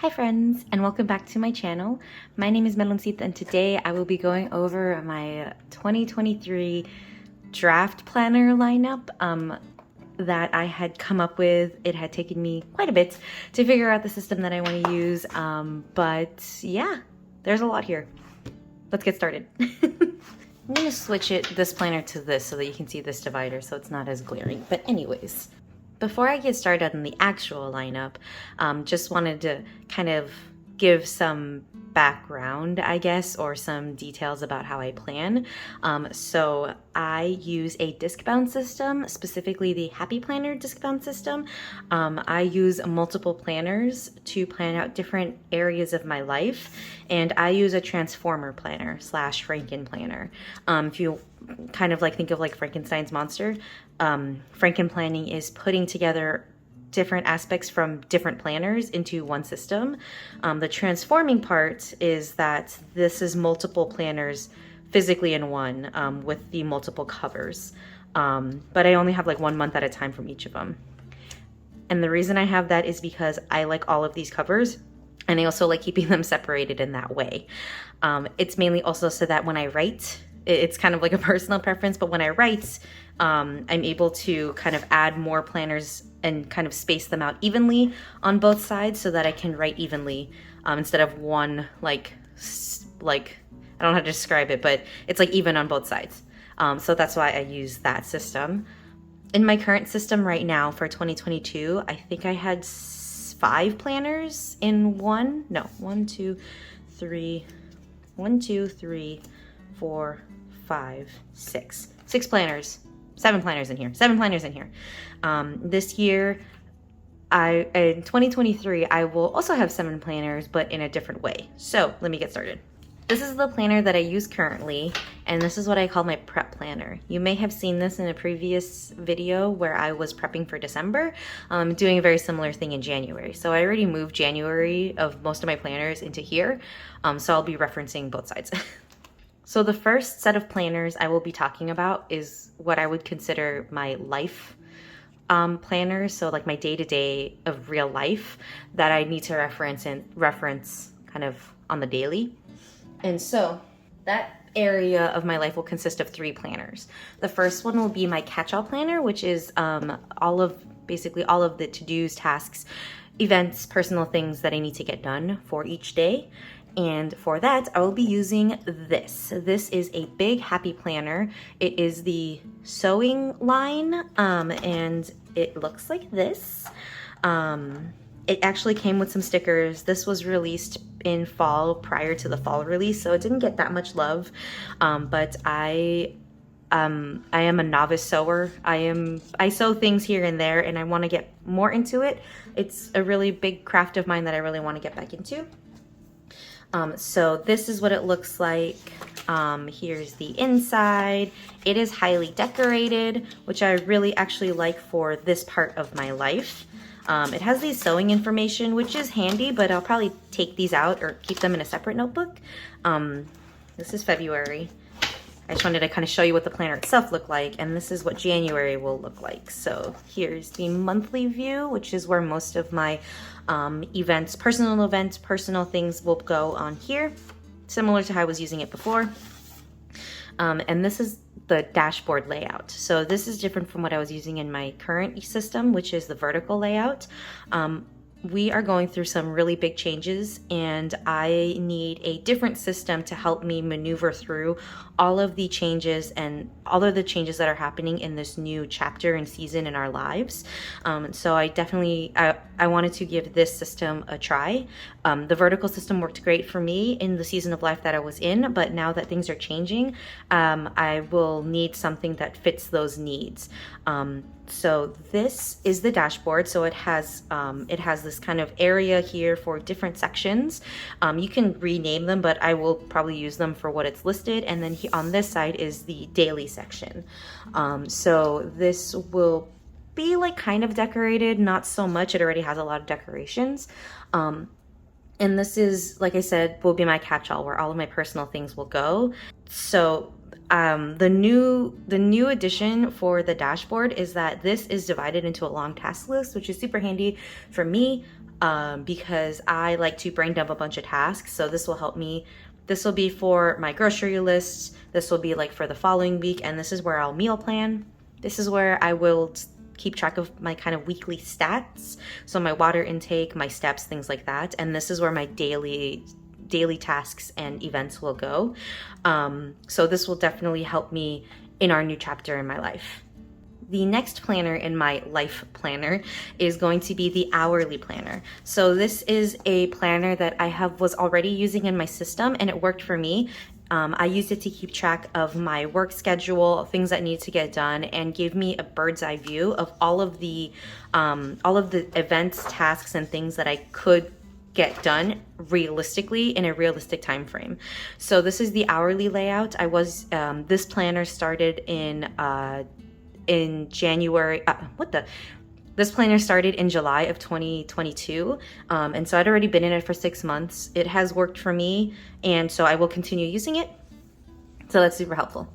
Hi friends, and welcome back to my channel. My name is Meloncita, and today I will be going over my 2023 draft planner lineup that I had come up with. It had taken me quite a bit to figure out the system that I want to use, but yeah, there's a lot here. Let's get started. I'm going to switch this planner to this so that you can see this divider so it's not as glaring. But anyways, before I get started on the actual lineup, just wanted to kind of give some background, I guess, or some details about how I plan. So I use a disc-bound system, specifically the Happy Planner disc-bound system. I use multiple planners to plan out different areas of my life, and I use a transformer planner / Franken planner. If you kind of think of like Frankenstein's monster, Franken planning is putting together different aspects from different planners into one system. The transforming part is that this is multiple planners physically in one, with the multiple covers. But I only have like 1 month at a time from each of them. And the reason I have that is because I like all of these covers, and I also like keeping them separated in that way. It's mainly also so that when I write, it's kind of like a personal preference, but when I write, I'm able to kind of add more planners and kind of space them out evenly on both sides so that I can write evenly, instead of one, like, I don't know how to describe it, but it's like even on both sides. So that's why I use that system. In my current system right now for 2022, I think I had 5 planners in one. No, 1, 2, 3, 4, 5, 6. 6 planners. 7 planners in here. 7 planners in here. This year, in 2023, I will also have 7 planners, but in a different way. So let me get started. This is the planner that I use currently, and this is what I call my prep planner. You may have seen this in a previous video where I was prepping for December. I'm doing a very similar thing in January. So I already moved January of most of my planners into here, so I'll be referencing both sides. So the first set of planners I will be talking about is what I would consider my life planners. So like my day-to-day of real life that I need to reference kind of on the daily. And so that area of my life will consist of 3 planners. The first one will be my catch-all planner, which is basically all of the to-dos, tasks, events, personal things that I need to get done for each day. And for that, I will be using this. This is a big happy planner. It is the sewing line, and it looks like this. It actually came with some stickers. This was released in fall prior to the fall release, so it didn't get that much love. But I am a novice sewer. I sew things here and there, and I want to get more into it. It's a really big craft of mine that I really want to get back into. So this is what it looks like. Here's the inside. It is highly decorated, which I really actually like for this part of my life. It has these sewing information, which is handy, but I'll probably take these out or keep them in a separate notebook. This is February. I just wanted to kind of show you what the planner itself looked like, and this is what January will look like. So here's the monthly view, which is where most of my events, personal things will go on here, similar to how I was using it before. And this is the dashboard layout. So this is different from what I was using in my current system, which is the vertical layout. We are going through some really big changes, and I need a different system to help me maneuver through all of the changes and all of the changes that are happening in this new chapter and season in our lives. So I wanted to give this system a try. The vertical system worked great for me in the season of life that I was in, but now that things are changing, I will need something that fits those needs. So this is the dashboard. So it has this kind of area here for different sections. You can rename them, but I will probably use them for what it's listed. And then on this side is the daily section. So this will be like kind of decorated, not so much. It already has a lot of decorations. And this is, like I said, will be my catch-all where all of my personal things will go. So the new addition for the dashboard is that this is divided into a long task list, which is super handy for me because I like to brain dump a bunch of tasks. So this will help me. This will be for my grocery lists. This will be like for the following week, and this is where I'll meal plan. This is where I will keep track of my kind of weekly stats. So my water intake, my steps, things like that. And this is where my daily tasks and events will go. So this will definitely help me in our new chapter in my life. The next planner in my life planner is going to be the hourly planner. So this is a planner that I was already using in my system, and it worked for me. I used it to keep track of my work schedule, things that need to get done, and gave me a bird's eye view of all of the events, tasks, and things that I could get done realistically in a realistic time frame. So this is the hourly layout. This planner started in January. This planner started in July of 2022, and so I'd already been in it for 6 months. It has worked for me, and so I will continue using it. So that's super helpful.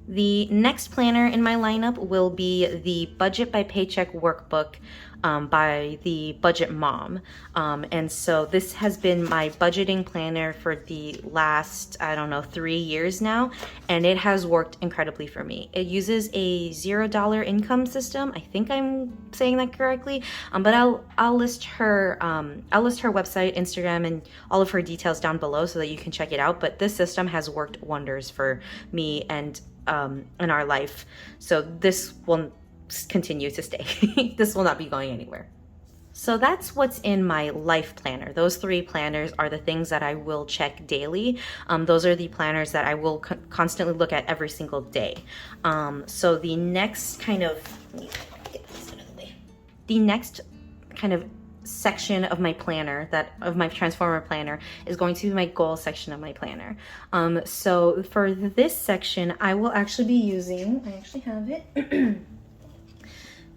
The next planner in my lineup will be the Budget by Paycheck workbook by the Budget Mom. And so this has been my budgeting planner for the last, 3 years now, and it has worked incredibly for me. It uses a $0 income system. I think I'm saying that correctly, but I'll list her website, Instagram, and all of her details down below so that you can check it out. But this system has worked wonders for me and in our life. So this will continue to stay. This will not be going anywhere. So that's what's in my life planner. Those 3 planners are the things that I will check daily. Those are the planners that I will constantly look at every single day. So the next kind of, let me get this out of the way. The next kind of section of my planner, of my transformer planner, is going to be my goal section of my planner. So for this section, I will actually be using, I actually have it,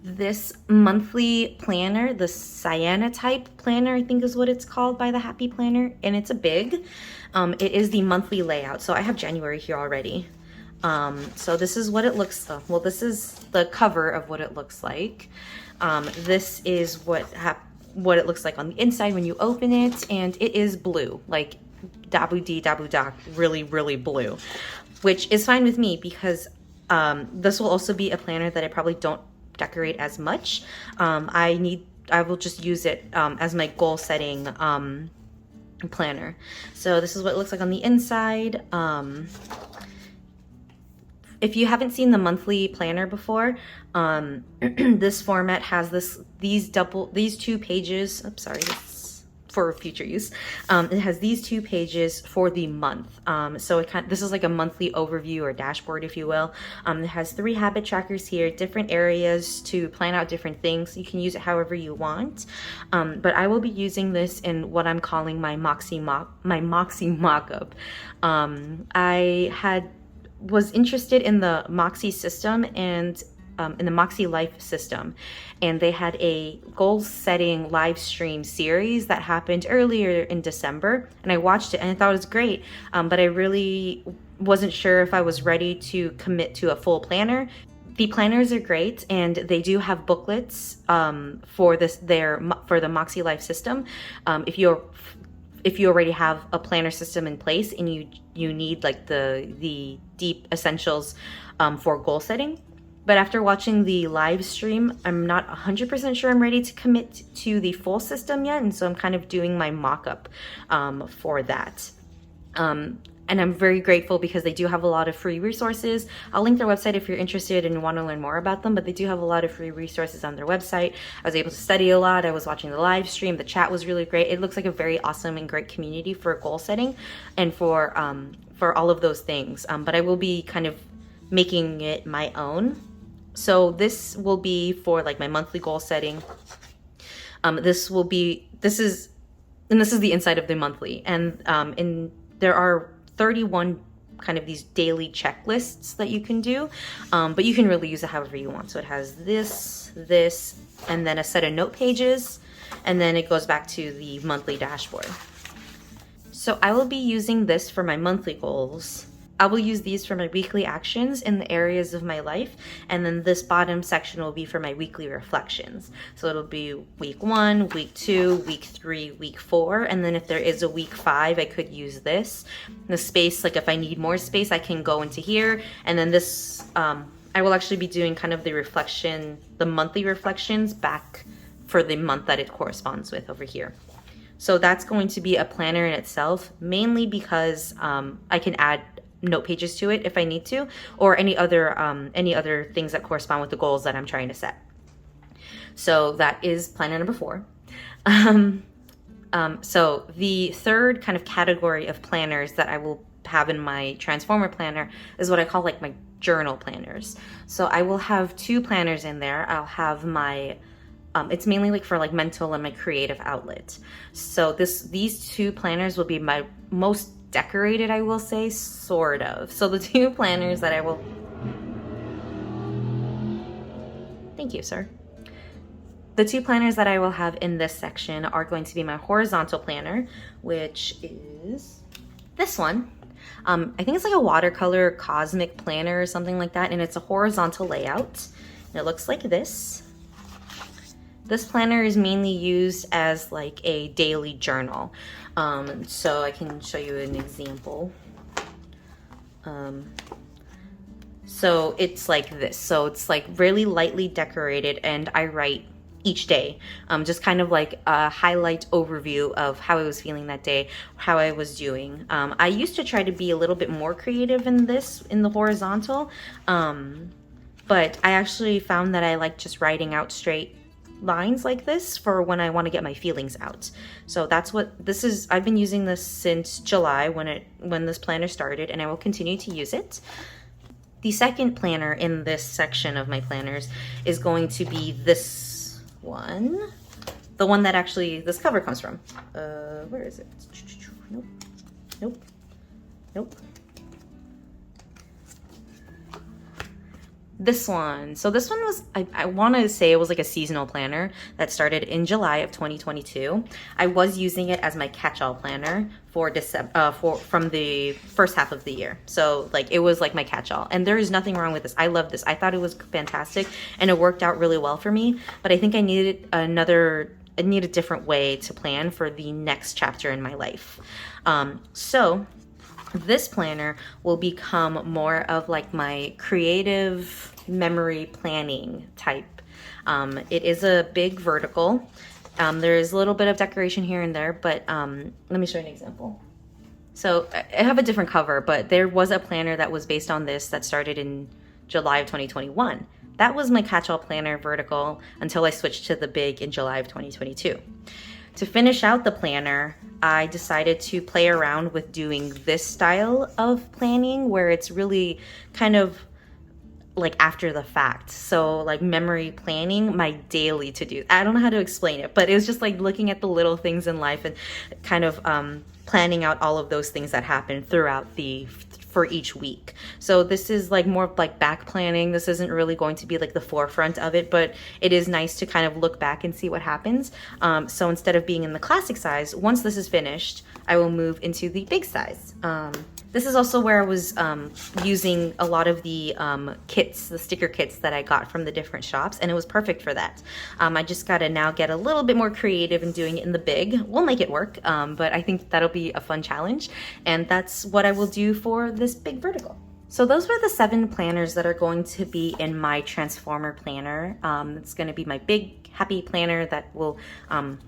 this monthly planner, the cyanotype planner, I think is what it's called by the Happy Planner, and it's a big. It is the monthly layout. So I have January here already. So this is what it looks like. Well, this is the cover of what it looks like. This is what it looks like on the inside when you open it, and it is blue, like dabu-dee-dabu-da, really, really blue, which is fine with me because this will also be a planner that I probably don't decorate as much. I will just use it as my goal setting planner. So this is what it looks like on the inside. If you haven't seen the monthly planner before, this format has these 2 pages. I'm sorry, this for future use. It has these 2 pages for the month. So this is like a monthly overview or dashboard, if you will. It has 3 habit trackers here, different areas to plan out different things. You can use it however you want. But I will be using this in what I'm calling my Moxie mock-up. I was interested in the Moxie system and in the Moxie Life system, and they had a goal setting live stream series that happened earlier in December, and I watched it and I thought it was great, but I really wasn't sure if I was ready to commit to a full planner. The planners are great, and they do have booklets for the Moxie Life system. If you already have a planner system in place and you need like the deep essentials for goal setting. But after watching the live stream, I'm not 100% sure I'm ready to commit to the full system yet, and so I'm kind of doing my mock-up for that. And I'm very grateful because they do have a lot of free resources. I'll link their website if you're interested and want to learn more about them, but they do have a lot of free resources on their website. I was able to study a lot. I was watching the live stream. The chat was really great. It looks like a very awesome and great community for goal setting and for all of those things. But I will be kind of making it my own. So this will be for like my monthly goal setting. This is the inside of the monthly, and there are 31 kind of these daily checklists that you can do, but you can really use it however you want. So it has this, and then a set of note pages, and then it goes back to the monthly dashboard. So I will be using this for my monthly goals. I will use these for my weekly actions in the areas of my life, and then this bottom section will be for my weekly reflections. So it'll be week 1, week 2, week 3, week 4, and then if there is a week 5, I could use this. The space, like if I need more space, I can go into here, and then this, I will actually be doing kind of the monthly reflections back for the month that it corresponds with over here. So that's going to be a planner in itself, mainly because I can add note pages to it if I need to, or any other things that correspond with the goals that I'm trying to set. So that is planner number 4. So the third kind of category of planners that I will have in my Transformer planner is what I call like my journal planners. So I will have 2 planners in there. I'll have my it's mainly like for like mental and my creative outlet. So these 2 planners will be my most decorated, I will say, sort of. So the 2 planners that I will... Thank you, sir. The 2 planners that I will have in this section are going to be my horizontal planner, which is this one. I think it's like a watercolor cosmic planner or something like that, and it's a horizontal layout. And it looks like this. This planner is mainly used as like a daily journal. So I can show you an example. So it's like this. So it's like really lightly decorated, and I write each day. Just kind of like a highlight overview of how I was feeling that day, how I was doing. I used to try to be a little bit more creative in the horizontal, but I actually found that I like just writing out straight lines like this for when I want to get my feelings out. So that's what this is. I've been using this since July when this planner started, and I will continue to use it. The second planner in this section of my planners is going to be this one, the one that actually this cover comes from. Where is it? Nope. Nope. Nope. This one. So this one was, I want to say it was like a seasonal planner that started in July of 2022. I was using it as my catch-all planner for December, from the first half of the year. So like it was like my catch-all, and there is nothing wrong with this. I love this. I thought it was fantastic, and it worked out really well for me. But I think I needed a different way to plan for the next chapter in my life. So this planner will become more of like my creative memory planning type. It is a big vertical. There is a little bit of decoration here and there, but let me show you an example. So I have a different cover, but there was a planner that was based on this that started in July of 2021. That was my catch-all planner vertical until I switched to the big in July of 2022. To finish out the planner, I decided to play around with doing this style of planning where it's really kind of like after the fact. So like memory planning, my daily to-do. I don't know how to explain it, but it was just like looking at the little things in life and kind of planning out all of those things that happen throughout for each week. So this is like more like back planning. This isn't really going to be like the forefront of it, but it is nice to kind of look back and see what happens. So instead of being in the classic size, once this is finished, I will move into the big size. This is also where I was using a lot of the kits, the sticker kits that I got from the different shops, and it was perfect for that. I just gotta now get a little bit more creative in doing it in the big. We'll make it work, but I think that'll be a fun challenge, and that's what I will do for this big vertical. So those were the 7 planners that are going to be in my Transformer planner. It's gonna be my big happy planner that will,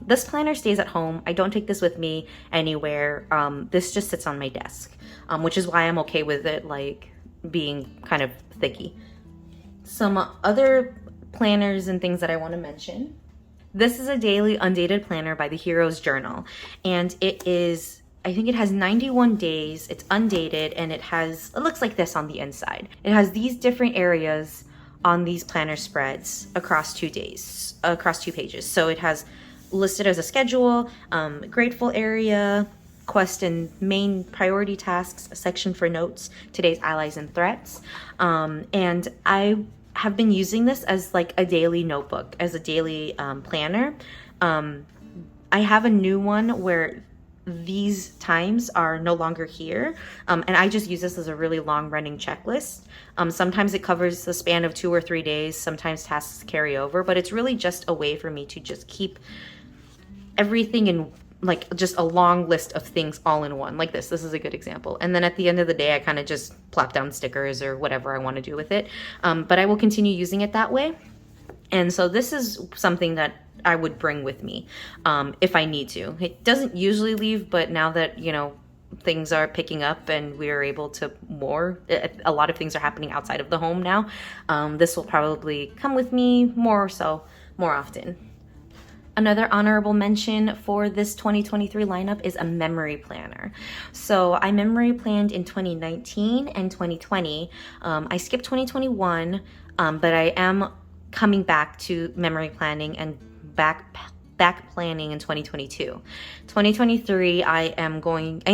this planner stays at home. I don't take this with me anywhere. This just sits on my desk, which is why I'm okay with it like being kind of thicky. Some other planners and things that I wanna mention. This is a daily undated planner by the Hero's Journal, and it is, I think it has 91 days, it's undated, and it looks like this on the inside. It has these different areas on these planner spreads across 2 pages. So it has listed as a schedule, grateful area, quest and main priority tasks, a section for notes, today's allies and threats. And I have been using this as like a daily notebook, as a daily planner. I have a new one where these times are no longer here. And I just use this as a really long running checklist. Sometimes it covers the span of 2 or 3 days. Sometimes tasks carry over, but it's really just a way for me to just keep everything in like just a long list of things all in one, like this is a good example. And then at the end of the day, I kind of just plop down stickers or whatever I want to do with it. But I will continue using it that way. And so this is something that I would bring with me if I need to. It doesn't usually leave, but now that, you know, things are picking up and we are able to a lot of things are happening outside of the home now, this will probably come with me more often. Another honorable mention for this 2023 lineup is a memory planner. So I memory planned in 2019 and 2020. I skipped 2021, but I am coming back to memory planning and back planning in 2022. 2023, I'm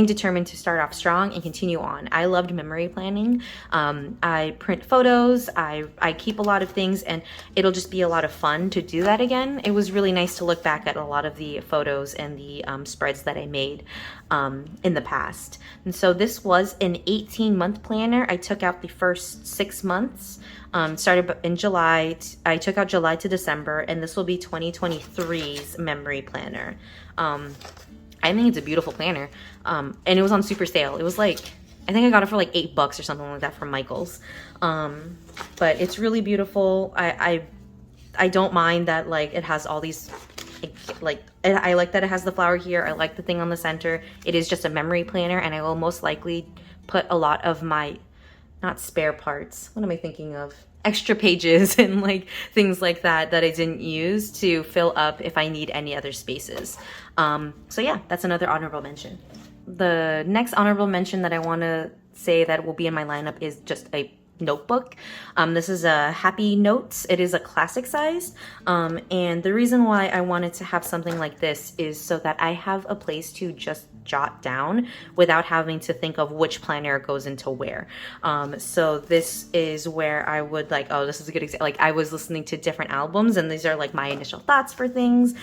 determined to start off strong and continue on. I loved memory planning. I print photos, I keep a lot of things, and it'll just be a lot of fun to do that again. It was really nice to look back at a lot of the photos and the spreads that I made in the past. And so this was an 18-month planner. I took out the first 6 months. Started in July. I took out July to December, and this will be 2023's memory planner. I think it's a beautiful planner, and it was on super sale. It was like, I think I got it for like $8 or something like that from Michael's. But it's really beautiful. I don't mind that, like, it has all these, like, I like that it has the flower here. I like the thing on the center. It is just a memory planner, and I will most likely put a lot of my, not spare parts, what am I thinking of? Extra pages and like things like that I didn't use to fill up if I need any other spaces. So yeah, that's another honorable mention. The next honorable mention that I want to say that will be in my lineup is just a notebook. This is a Happy Notes. It is a classic size. And the reason why I wanted to have something like this is so that I have a place to just jot down without having to think of which planner goes into where. So this is where I would like, oh, this is a good example. Like I was listening to different albums, and these are like my initial thoughts for things,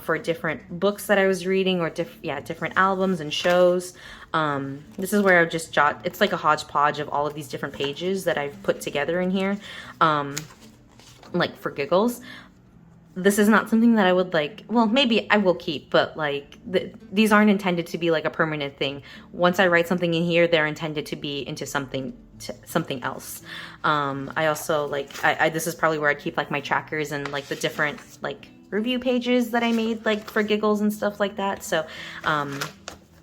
for different books that I was reading, or different albums and shows. This is where I just jot, it's like a hodgepodge of all of these different pages that I've put together in here, like for giggles. This is not something that I would like, well, maybe I will keep, but like these aren't intended to be like a permanent thing. Once I write something in here, they're intended to be into something else. I also like, this is probably where I keep like my trackers and like the different like review pages that I made like for giggles and stuff like that. So,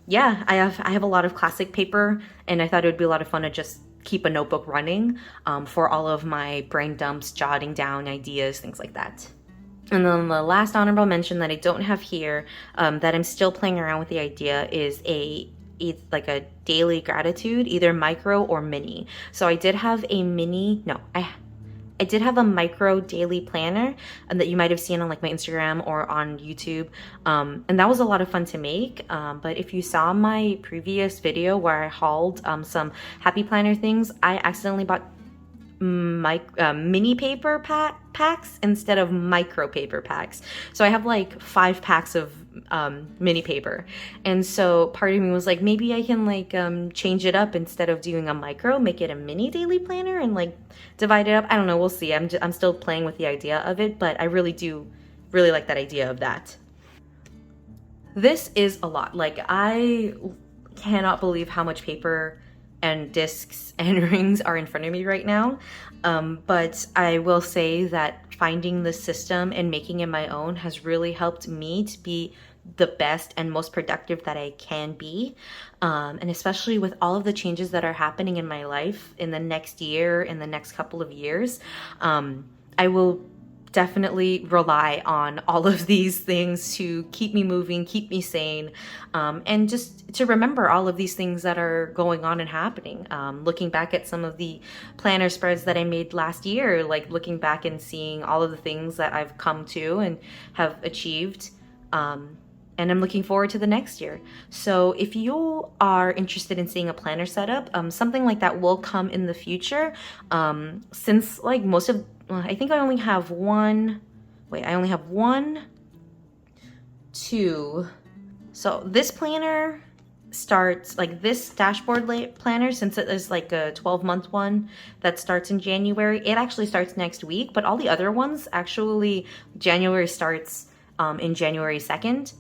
yeah, I have a lot of classic paper, and I thought it would be a lot of fun to just keep a notebook running for all of my brain dumps, jotting down ideas, things like that. And then the last honorable mention that I don't have here, that I'm still playing around with the idea, is it's like a daily gratitude, either micro or mini. So I did have a I did have a micro daily planner that you might have seen on like my Instagram or on YouTube. And that was a lot of fun to make. But if you saw my previous video where I hauled some happy planner things, I accidentally bought mini paper packs instead of micro paper packs. So I have like 5 packs of mini paper, and so part of me was like, maybe I can like change it up, instead of doing a micro, make it a mini daily planner and like divide it up. I don't know, we'll see. I'm still playing with the idea of it, but I really like that idea of that. This is a lot. Like, I cannot believe how much paper and discs and rings are in front of me right now. But I will say that finding the system and making it my own has really helped me to be the best and most productive that I can be. And especially with all of the changes that are happening in my life in the next year, in the next couple of years, I will definitely rely on all of these things to keep me moving, keep me sane, and just to remember all of these things that are going on and happening. Looking back at some of the planner spreads that I made last year, like looking back and seeing all of the things that I've come to and have achieved. And I'm looking forward to the next year. So if you are interested in seeing a planner setup, something like that will come in the future. Since like I think I only have one, 2, So this planner starts, like this dashboard planner, since it is like a 12-month one that starts in January, it actually starts next week, but all the other ones actually January starts in January 2nd.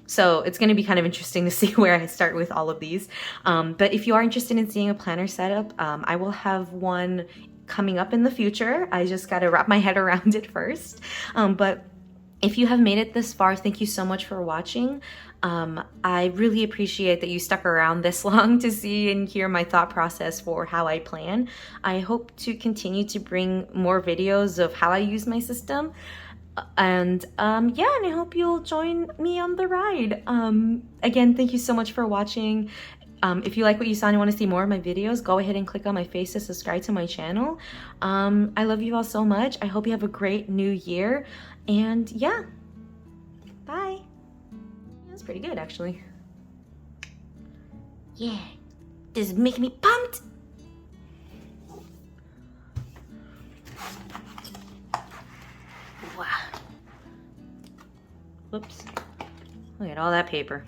So it's going to be kind of interesting to see where I start with all of these. But if you are interested in seeing a planner setup, I will have one coming up in the future. I just got to wrap my head around it first. But if you have made it this far, thank you so much for watching. I really appreciate that you stuck around this long to see and hear my thought process for how I plan. I hope to continue to bring more videos of how I use my system. And yeah, and I hope you'll join me on the ride. Again, thank you so much for watching. If you like what you saw and you want to see more of my videos, go ahead and click on my face to subscribe to my channel. I love you all so much. I hope you have a great new year. And yeah, bye. That's pretty good, actually. Yeah, this is making me pumped. Wow. Whoops. Look at all that paper.